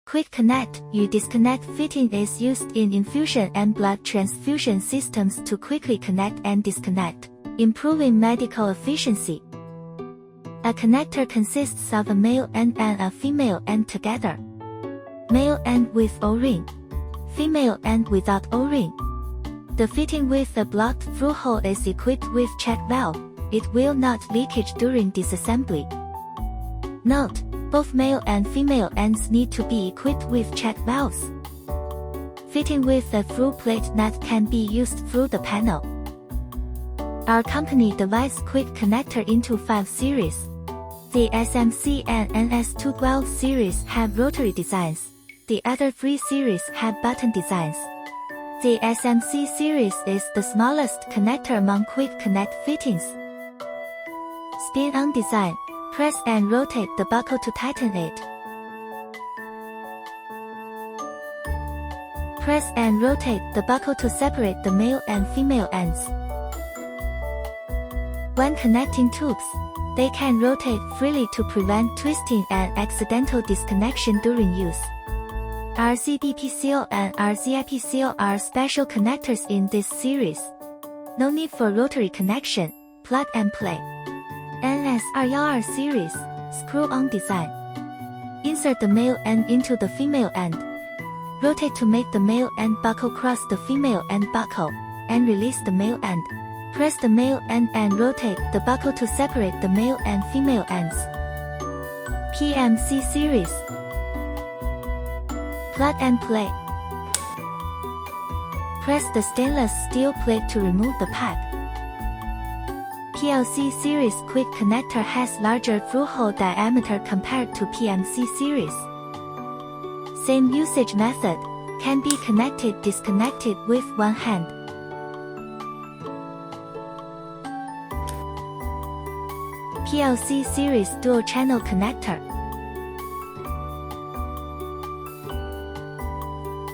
Quick Connect U-Disconnect fitting is used in infusion and blood transfusion systems to quickly connect and disconnect, improving medical efficiency. A connector consists of a male end and a female end together. Male end with O-ring. Female end without O-ring. The fitting with a blocked through hole is equipped with check valve. It will not leakage during disassembly. Note: both male and female ends need to be equipped with check valves. Fitting with a through plate nut can be used through the panel. Our company divides Quick Connector into 5 series. The SMC and NS212 series have rotary designs. The other 3 series have button designs. The SMC series is the smallest connector among Quick Connect fittings. Spin-on design. Press and rotate the buckle to tighten it. Press and rotate the buckle to separate the male and female ends. When connecting tubes, they can rotate freely to prevent twisting and accidental disconnection during use. RZBPCO and RZIPCO are special connectors in this series. No need for rotary connection, plug and play. NSR series, screw-on design. Insert the male end into the female end. Rotate to make the male end buckle cross the female end buckle, and release the male end. Press the male end and rotate the buckle to separate the male and female ends. PMC series. Plug and play. Press the stainless steel plate to remove the pad. PLC series Quick Connector has larger through-hole diameter compared to PMC series. Same usage method, can be connected-disconnected with one hand. PLC series dual-channel connector.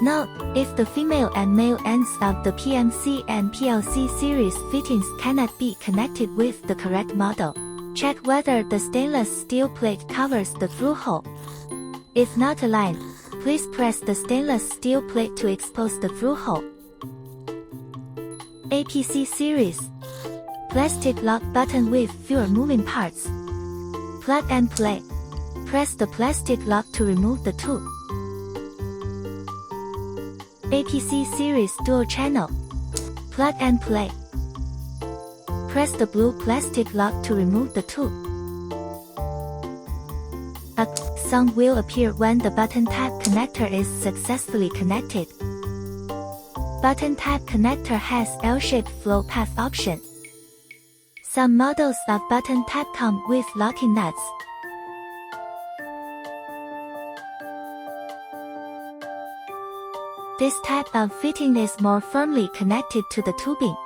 Note: if the female and male ends of the PMC and PLC series fittings cannot be connected with the correct model, check whether the stainless steel plate covers the through hole. If not aligned, please press the stainless steel plate to expose the through hole. APC series. Plastic lock button with fewer moving parts. Plug and play. Press the plastic lock to remove the tube. APC series dual channel. Plug and play. Press the blue plastic lock to remove the tube. A sound will appear when the button type connector is successfully connected. Button type connector has L-shaped flow path option. Some models of button type come with locking nuts. This type of fitting is more firmly connected to the tubing.